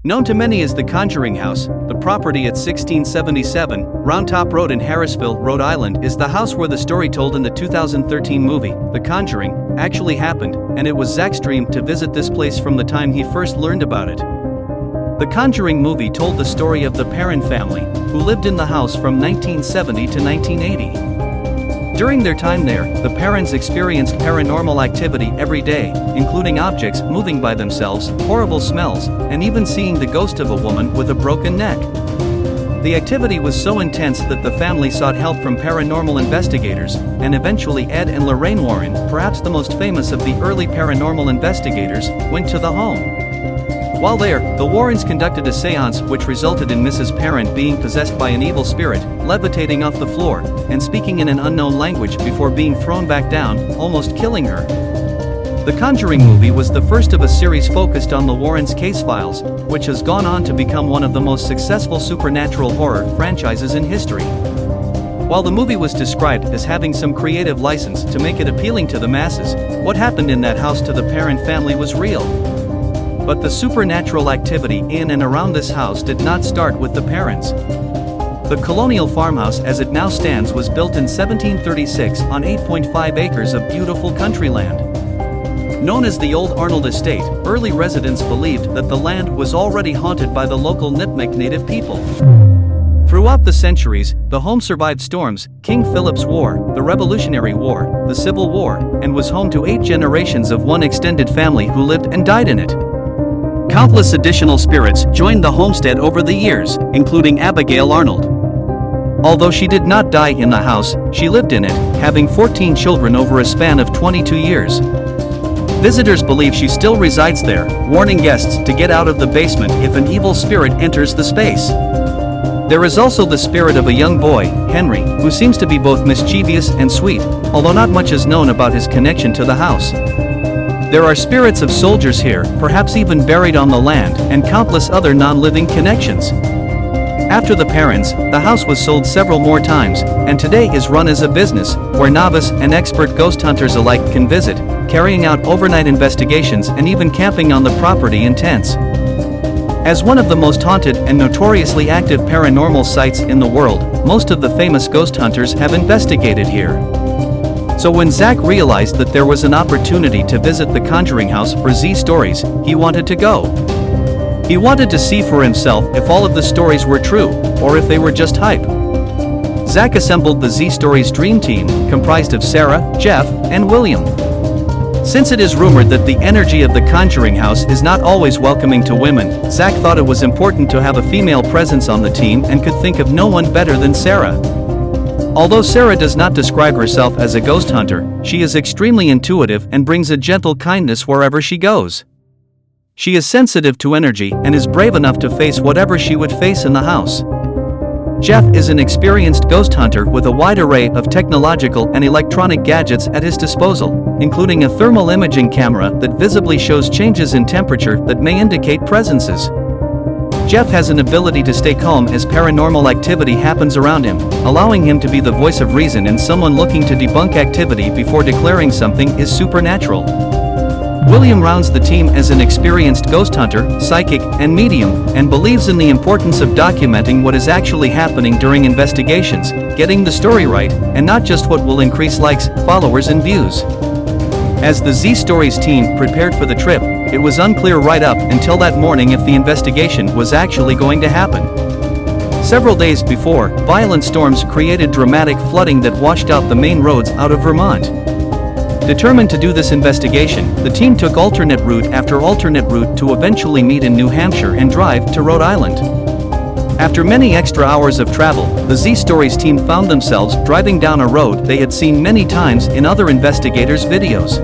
Known to many as the Conjuring House, the property at 1677 Round Top Road in Harrisville, Rhode Island is the house where the story told in the 2013 movie, The Conjuring, actually happened, and it was Zach's dream to visit this place from the time he first learned about it. The Conjuring movie told the story of the Perron family, who lived in the house from 1970 to 1980. During their time there, the Perrons experienced paranormal activity every day, including objects moving by themselves, horrible smells, and even seeing the ghost of a woman with a broken neck. The activity was so intense that the family sought help from paranormal investigators, and eventually Ed and Lorraine Warren, perhaps the most famous of the early paranormal investigators, went to the home. While there, the Warrens conducted a seance which resulted in Mrs. Perron being possessed by an evil spirit, levitating off the floor, and speaking in an unknown language before being thrown back down, almost killing her. The Conjuring movie was the first of a series focused on the Warrens' case files, which has gone on to become one of the most successful supernatural horror franchises in history. While the movie was described as having some creative license to make it appealing to the masses, what happened in that house to the Perron family was real. But the supernatural activity in and around this house did not start with the Perrons. The colonial farmhouse as it now stands was built in 1736 on 8.5 acres of beautiful country land. Known as the Old Arnold Estate, early residents believed that the land was already haunted by the local Nipmuc native people. Throughout the centuries, the home survived storms, King Philip's War, the Revolutionary War, the Civil War, and was home to 8 generations of one extended family who lived and died in it. Countless additional spirits joined the homestead over the years, including Abigail Arnold. Although she did not die in the house, she lived in it, having 14 children over a span of 22 years. Visitors believe she still resides there, warning guests to get out of the basement if an evil spirit enters the space. There is also the spirit of a young boy, Henry, who seems to be both mischievous and sweet, although not much is known about his connection to the house. There are spirits of soldiers here, perhaps even buried on the land, and countless other non-living connections. After the Perrons, the house was sold several more times, and today is run as a business, where novice and expert ghost hunters alike can visit, carrying out overnight investigations and even camping on the property in tents. As one of the most haunted and notoriously active paranormal sites in the world, most of the famous ghost hunters have investigated here. So when Zach realized that there was an opportunity to visit the Conjuring House for Z Stories, he wanted to go. He wanted to see for himself if all of the stories were true, or if they were just hype. Zach assembled the Z Stories Dream Team, comprised of Sarah, Jeff, and William. Since it is rumored that the energy of the Conjuring House is not always welcoming to women, Zach thought it was important to have a female presence on the team and could think of no one better than Sarah. Although Sarah does not describe herself as a ghost hunter, she is extremely intuitive and brings a gentle kindness wherever she goes. She is sensitive to energy and is brave enough to face whatever she would face in the house. Jeff is an experienced ghost hunter with a wide array of technological and electronic gadgets at his disposal, including a thermal imaging camera that visibly shows changes in temperature that may indicate presences. Jeff has an ability to stay calm as paranormal activity happens around him, allowing him to be the voice of reason in someone looking to debunk activity before declaring something is supernatural. William rounds the team as an experienced ghost hunter, psychic, and medium, and believes in the importance of documenting what is actually happening during investigations, getting the story right, and not just what will increase likes, followers, and views. As the Z Stories team prepared for the trip, it was unclear right up until that morning if the investigation was actually going to happen. Several days before, violent storms created dramatic flooding that washed out the main roads out of Vermont. Determined to do this investigation, the team took alternate route after alternate route to eventually meet in New Hampshire and drive to Rhode Island. After many extra hours of travel, the Z Stories team found themselves driving down a road they had seen many times in other investigators' videos.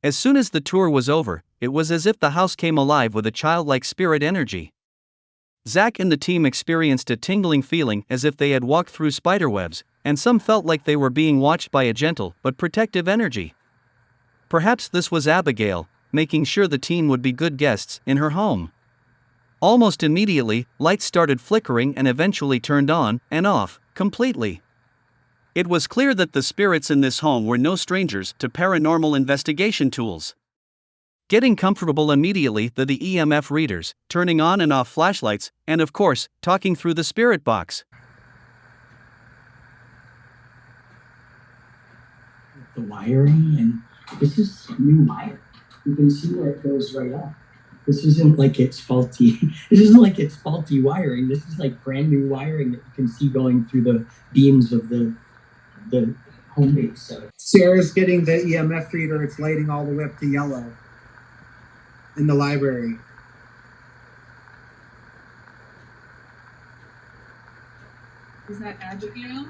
As soon as the tour was over, it was as if the house came alive with a childlike spirit energy. Zach and the team experienced a tingling feeling as if they had walked through spiderwebs, and some felt like they were being watched by a gentle but protective energy. Perhaps this was Abigail, making sure the team would be good guests in her home. Almost immediately, lights started flickering and eventually turned on and off completely. It was clear that the spirits in this home were no strangers to paranormal investigation tools. Getting comfortable immediately, the EMF readers, turning on and off flashlights, and of course, talking through the spirit box. The wiring, and this is new wire. You can see where it goes right up. This isn't like it's faulty. This isn't like it's faulty wiring. This is like brand new wiring that you can see going through the beams of the home base. So Sarah's getting the EMF reader. It's lighting all the way up to yellow in the library. Is that Abigail?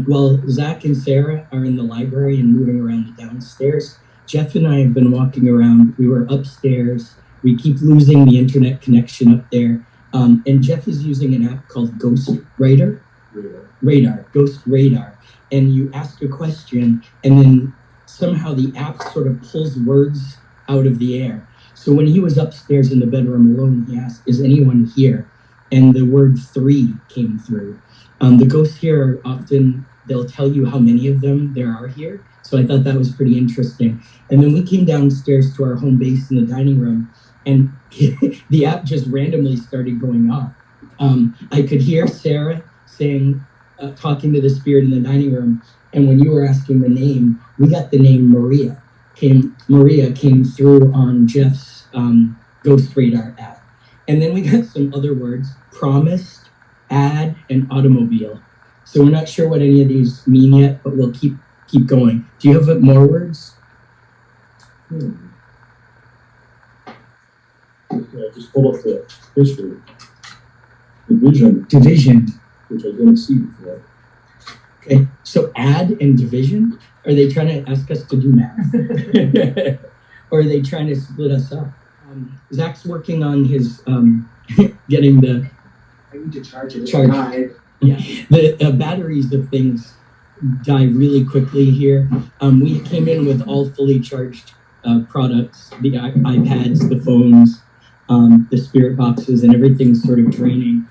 While Zach and Sarah are in the library and moving around downstairs, Jeff and I have been walking around. We were upstairs. We keep losing the internet connection up there. And Jeff is using an app called Ghost Radar. Ghost Radar. And you ask a question, and then somehow the app sort of pulls words out of the air. So when he was upstairs in the bedroom alone, he asked, "Is anyone here?" And the word 3 came through. The ghosts here are often, they'll tell you how many of them there are here. So I thought that was pretty interesting. And then we came downstairs to our home base in the dining room, and the app just randomly started going off. I could hear Sarah saying, talking to the spirit in the dining room. And when you were asking the name, we got the name Maria. Maria came through on Jeff's Ghost Radar app. And then we got some other words, promised, ad, and automobile. So we're not sure what any of these mean yet, but we'll keep going. Do you have more words? Yeah, just pull up the history. Division. Which I didn't see before. Okay, so add and division? Are they trying to ask us to do math? Or are they trying to split us up? Zach's working on his getting the... I need to charge it. Yeah, the batteries of things die really quickly here. We came in with all fully charged products, the iPads, the phones, the spirit boxes, and everything's sort of draining.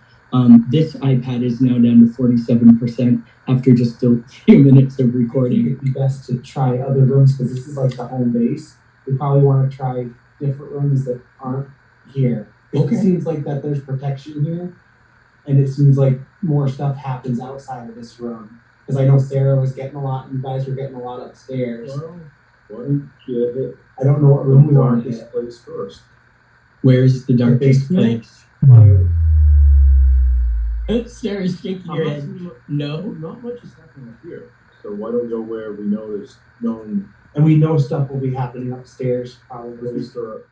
This iPad is now down to 47% after just a few minutes of recording. It'd be best to try other rooms because this is like the home base. We probably want to try different rooms that aren't here. Okay. It seems like that there's protection here, and it seems like more stuff happens outside of this room. Because I know Sarah was getting a lot, you guys were getting a lot upstairs. Well, why don't you hit I don't know what room we the want to darkest hit. place first? Where's the darkest basement? place? Well, Sarah's shaking her head. No. Not much is happening up here. So why don't we go where we know there's known and we know stuff will be happening upstairs probably. rooms for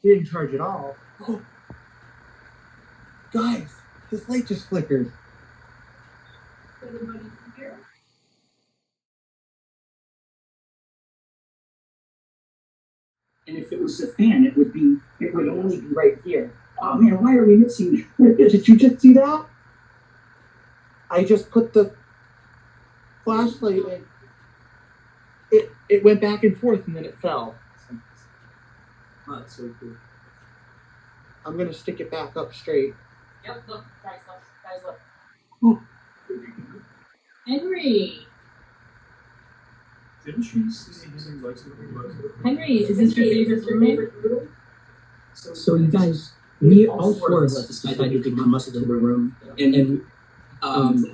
He didn't charge at all. Oh. Guys, this light just flickered. Anybody here? And if it was a fan, it would only be right here. Oh man, why are we missing? Did you just see that? I just put the flashlight in. It went back and forth and then it fell. Oh, that's so cool. I'm gonna stick it back up straight. Yep, look, guys, look. Henry! didn't she see anything like Henry, is this your favorite roommate? So you guys, we all four of us decided to come up to the room, and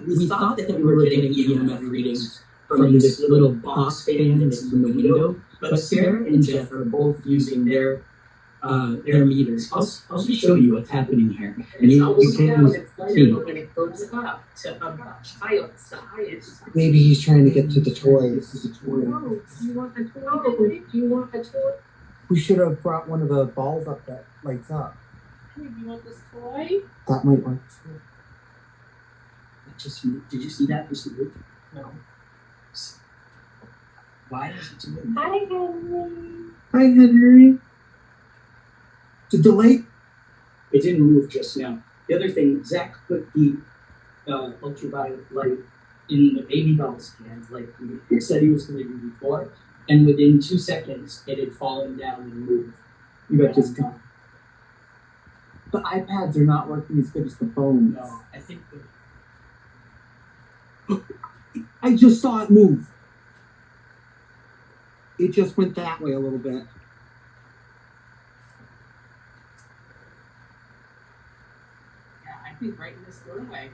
we thought that we were getting EMF readings from this little box fan that's in the window. But Sarah and Jeff are both using their meters. I'll just show you what's happening here. And you can see. When it goes up to a child's size. Maybe he's trying to get to the toys. Oh, do you want a toy, Henry? Do you want a toy? We should have brought one of the balls up that lights up. Henry, do you want this toy? That might work too. Did you see that? Just move? No. Why is it doing that? Hi, Henry. Hi, Henry. Did the light? It didn't move just now. The other thing, Zach put the ultraviolet light in the baby doll's hands, like he said he was going to do before, and within 2 seconds, it had fallen down and moved. You got just gone. The iPads are not working as good as the phones. No, I think that I just saw it move. It just went that way a little bit. Yeah, I think right in this doorway.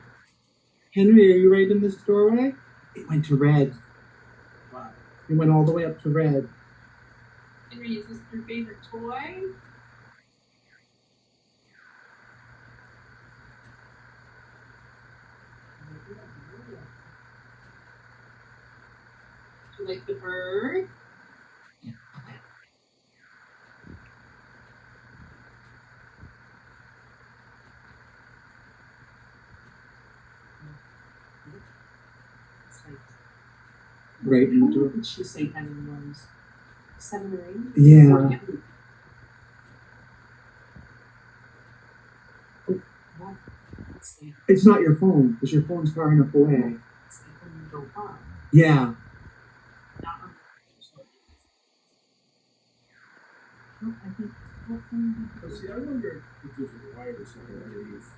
Henry, are you right in this doorway? It went to red. wow. It went all the way up to red. Henry, is this your favorite toy? Do you like the bird? It's like, Right in the door. what did she say kind of was? 7 or 8? Yeah. It's like, It's not your phone, because your phone's far enough away. it's like when you go up. Yeah. Not on no, I think But see, I wonder if there's a wire or something underneath.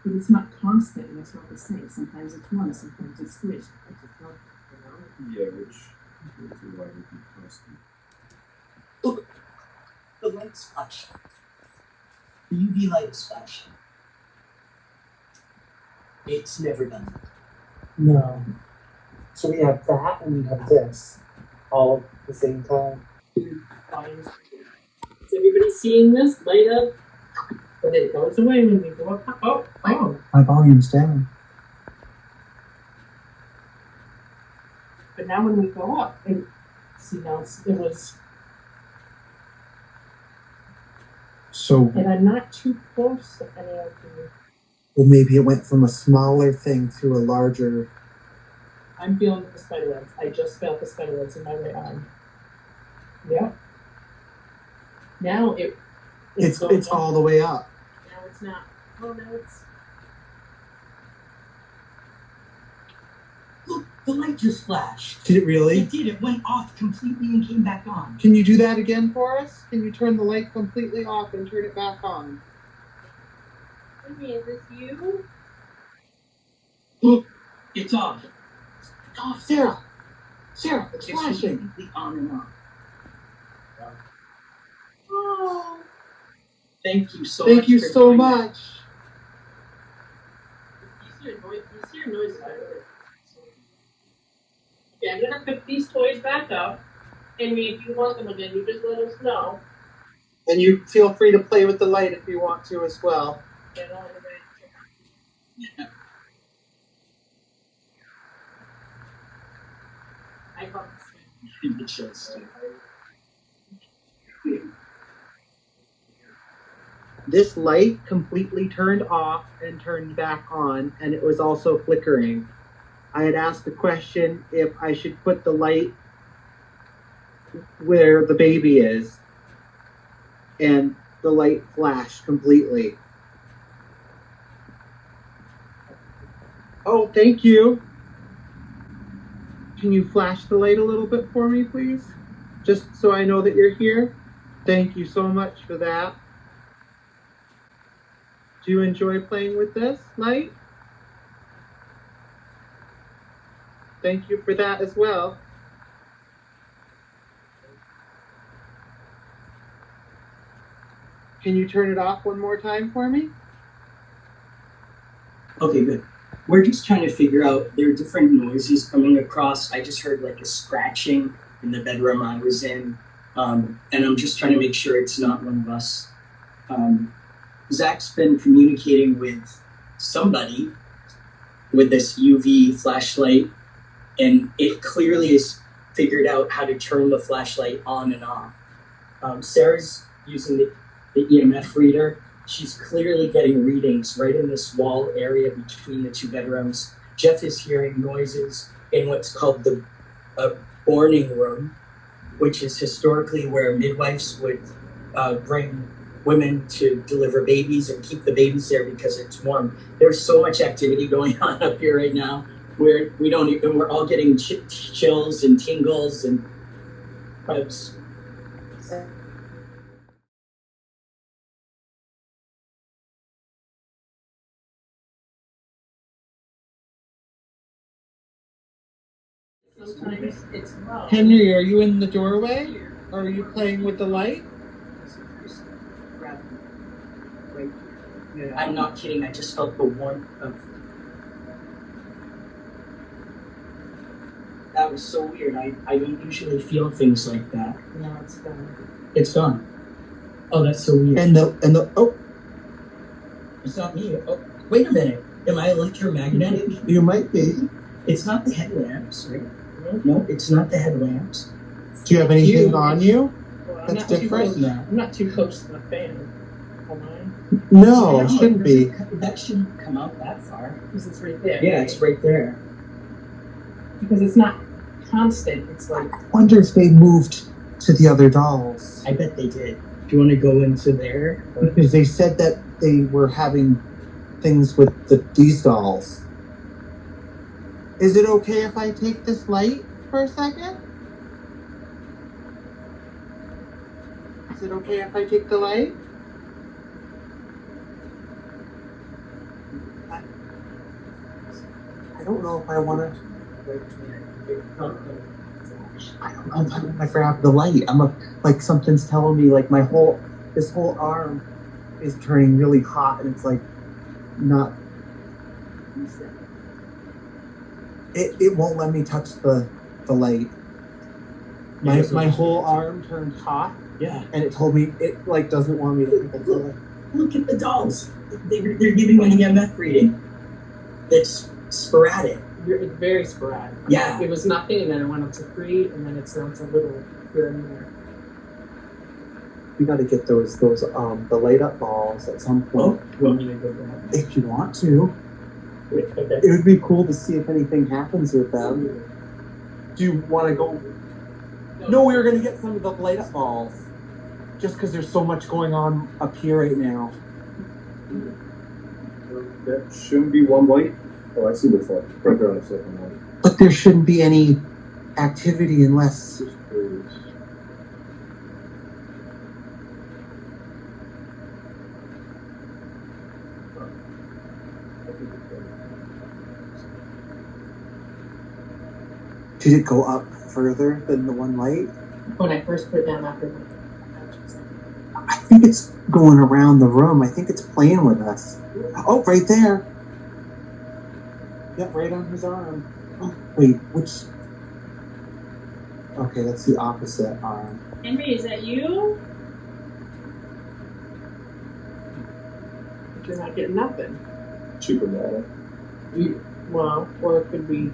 but it's not constant and it's not the same. Sometimes it's 1, sometimes it's 3, sometimes it's not, Yeah, which is why would be constant. The light's flashing. The UV light is flashing. It's never done that. No. So we have that and we have this all at the same time. Is everybody seeing this light up? But it goes away when we go up. Oh. My volume's down. But now when we go up, and see now it was, So, and I'm not too close to any of the, well, maybe it went from a smaller thing to a larger. I'm feeling the spider webs. I just felt the spider webs in my right arm. Yep. Now It's going up. all the way up. Now it's not. Oh, now it's. Look, the light just flashed. Did it really? It did. It went off completely and came back on. Can you do that again for us? Can you turn the light completely off and turn it back on? Henry, is this you? Look, it's off. It's off, Sarah. Sarah, it's It's flashing. completely on and off. Oh. Thank you so much. Thank you for so doing that. much. You see your noise. Okay, I'm gonna pick these toys back up. And if you want them again, you just let us know. And you feel free to play with the light if you want to as well. And I'll I promise. It just. This light completely turned off and turned back on, and it was also flickering. I had asked the question if I should put the light where the baby is, and the light flashed completely. Oh, thank you. Can you flash the light a little bit for me, please? Just so I know that you're here. Thank you so much for that. Do you enjoy playing with this light? Thank you for that as well. Can you turn it off one more time for me? Okay, good. We're just trying to figure out, there are different noises coming across. I just heard like a scratching in the bedroom I was in. And I'm just trying to make sure it's not one of us. Zach's been communicating with somebody with this UV flashlight, and it clearly has figured out how to turn the flashlight on and off. Sarah's using the EMF reader. She's clearly getting readings right in this wall area between the two bedrooms. Jeff is hearing noises in what's called the borning room, which is historically where midwives would bring women to deliver babies and keep the babies there because it's warm. There's so much activity going on up here right now where we're all getting chills and tingles and vibes. Sometimes it's low. Henry, are you in the doorway? Or are you playing with the light? Yeah. I'm not kidding, I just felt the warmth of... That was so weird. I don't usually feel things like that. No, it's gone. It's gone. Oh, that's so weird. And the oh, It's not me. Oh, wait a minute. Am I electromagnetic? you might be. It's not the headlamps, right? No, it's not the headlamps. Do you have anything on you? Well, I'm That's not different. Too close, I'm not too close to the fan. Am No, I it know, shouldn't be. That shouldn't come out that far. I? Because it's right there. Yeah, it's right there. Because it's not constant. It's like I wonder if they moved to the other dolls. I bet they did. Do you want to go into there? Because they said that they were having things with these dolls. Is it okay if I take this light for a second? Is it okay if I take the light? I don't know if I want to. I don't know if I want to grab the light. Like something's telling me like this whole arm is turning really hot, and it's like not. It won't let me touch the light. My whole arm turned hot, Yeah. and it told me it like doesn't want me to pick the light. Look at the dolls. They're giving an EMF reading. It's sporadic. it's very sporadic. Yeah. It was nothing, and then it went up to 3, and then it's down to a little here and there. We got to get those the light up balls at some point. Oh, you want me to go grab them? If you want to, Okay. it would be cool to see if anything happens with them. Do you want to go? No, we were gonna get some of the light up balls, just because there's so much going on up here right now. That shouldn't be one light. Oh, I see what's like. Right there on the second one. But there shouldn't be any activity unless. Just curious. Did it go up further than the one light? When I first put it down after I think it's going around the room. I think it's playing with us. Oh, right there. Yep, right on his arm. Oh, wait, which? Okay, that's the opposite arm. Henry, is that you? But you're not getting nothing. Cheaper matter. Well, or it could be.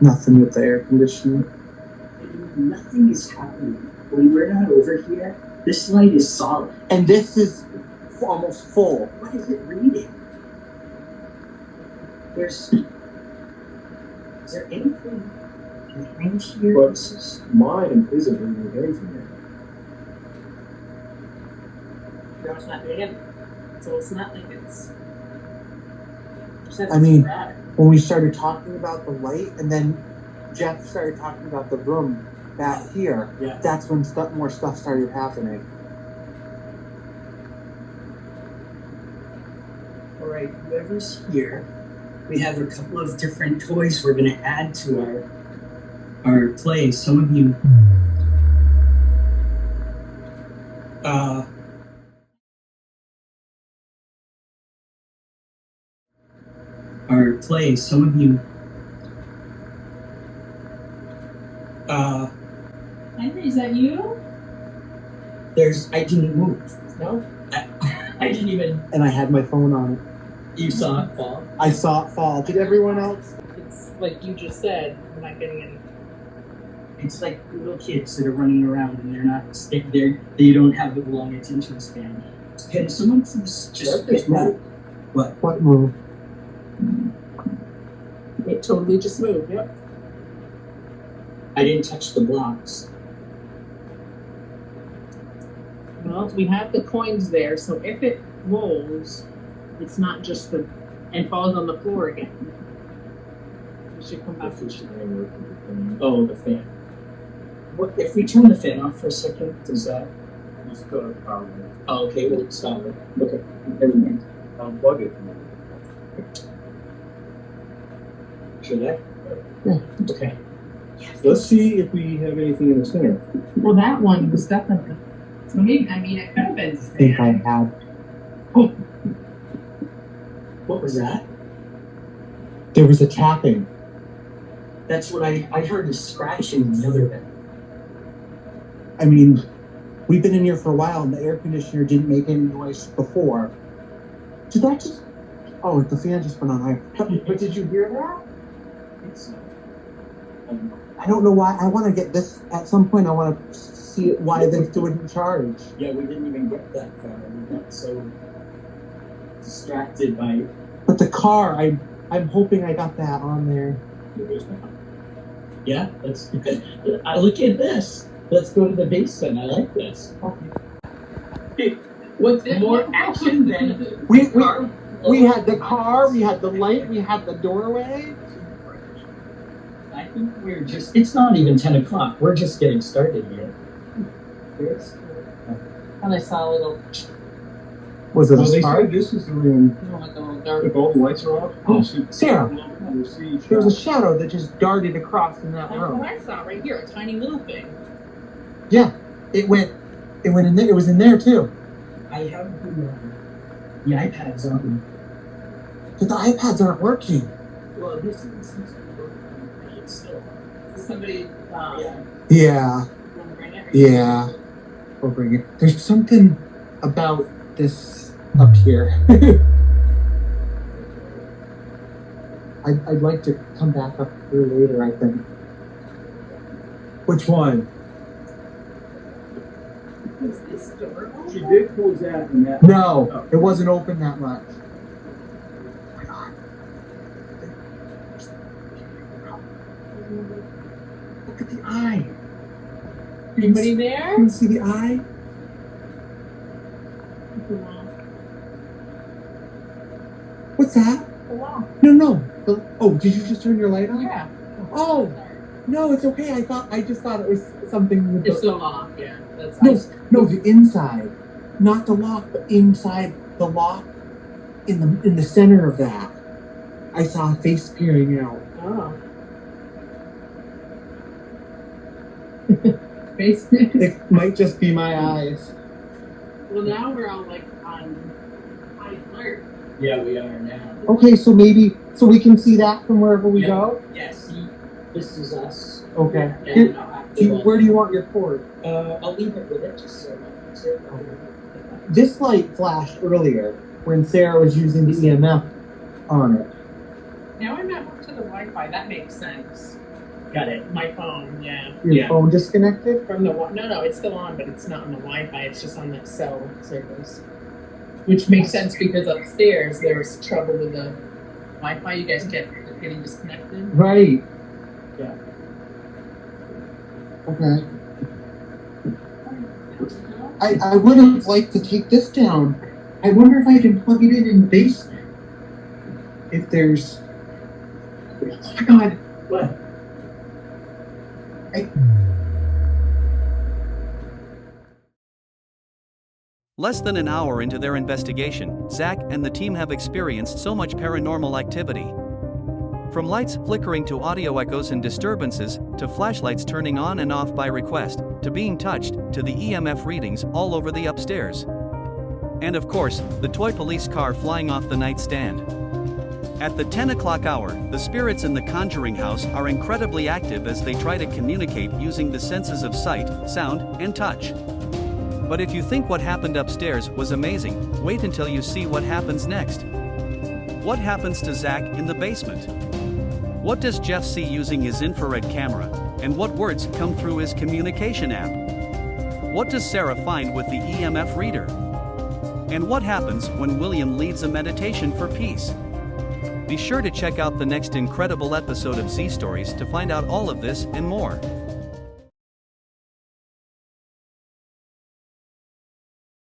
Nothing with the air conditioning. Nothing is happening. When we're not over here, this light is solid. And this is almost full. What is it reading? Is there anything behind here? But This is... mine isn't reading anything yet. Yours not doing it. So it's not like it's. You said I it's mean- sporadic. When we started talking about the light, and then Jeff started talking about the room back here, Yeah. that's when more stuff started happening. All right, whoever's here, we have a couple of different toys we're going to add to our play. Some of you Our play, some of you. Henry, is that you? I didn't move. No. I didn't even. And I had my phone on it. You saw it fall. I saw it fall. Did everyone else? It's like you just said, I'm not getting any. It's like little kids that are running around and they're not. They don't have a long attention span. Can someone please just move? What move? It totally just moved, yep. I didn't touch the blocks. Well, we have the coins there, so if it rolls, it's not just and falls on the floor again. We should come back to Oh, the fan. What if we turn the fan off for a second? Does that? Just go to power. Oh, okay. We'll stop it. Okay. Never mind. Unplug it. Should I? Yeah. Okay. Let's see if we have anything in the center. Well, that one was definitely. So maybe, I mean, it could have been. I think I had. Oh. What was that? There was a tapping. That's what I heard a scratching in the other bed. I mean, we've been in here for a while and the air conditioner didn't make any noise before. Did that just... Oh, the fan just went on high. But did you hear that? I think so. I don't know why. I want to get this... At some point, I want to see why this wouldn't charge. Yeah, we didn't even get that far. We got so distracted by... But the car, I'm hoping I got that on there. Yeah, let's good. Look at this. Let's go to the basement. I like this. Hey, what's more action than We had the car, we had the light, we had the doorway. I think we're just, it's not even 10 o'clock. We're just getting started here. And I saw a little, Was it a They spark? said this is the room. like a little dark. If all the lights are off, Oh, you see. Sarah. You see. There was a shadow that just darted across in that That's room. what I saw right here, a tiny little thing. Yeah, it went in there. It was in there too. I have the iPads on. But the iPads aren't working. Well, this is it's still. Somebody, Yeah, wanna bring it? yeah. We'll bring it. There's something about this up here. I'd like to come back up here later, I think. Which one? Is this door open? She did close that and that. No, it wasn't open that much. Oh my God. Look at the eye. Anybody there? Can you see the eye? What's that? Wow. No. Oh, did you just turn your light on? Yeah. Oh, no, it's okay. I just thought it was something with It's the... the lock, yeah. That's No, the inside. Not the lock, but inside the lock. In the center of that. I saw a face peering out. Oh. Basement. It might just be my eyes. Well, now we're all like on high alert. Yeah, we are now. Okay, so we can see that from wherever we go? Yeah, see, this is us. Okay. Yeah, Here- no, I- where do you want your cord? I'll leave it with it just so that's it. This light flashed earlier when Sarah was using the EMF on it. Now I'm not hooked to the Wi-Fi. That makes sense. Got it. My phone, yeah. Your Yeah. phone disconnected? From the no, it's still on, but it's not on the Wi-Fi. It's just on the cell service, which makes sense because upstairs there was trouble with the Wi-Fi. You guys kept getting disconnected. Right. Yeah. Okay. I would have liked to take this down. I wonder if I can plug it in the basement. If there's... Oh my God. What? Less than an hour into their investigation, Zach and the team have experienced so much paranormal activity. From lights flickering to audio echoes and disturbances, to flashlights turning on and off by request, to being touched, to the EMF readings all over the upstairs. And of course, the toy police car flying off the nightstand. At the 10 o'clock hour, the spirits in the Conjuring house are incredibly active as they try to communicate using the senses of sight, sound, and touch. But if you think what happened upstairs was amazing, wait until you see what happens next. What happens to Zach in the basement? What does Jeff see using his infrared camera, and what words come through his communication app? What does Sarah find with the EMF reader? And what happens when William leads a meditation for peace? Be sure to check out the next incredible episode of Z Stories to find out all of this and more.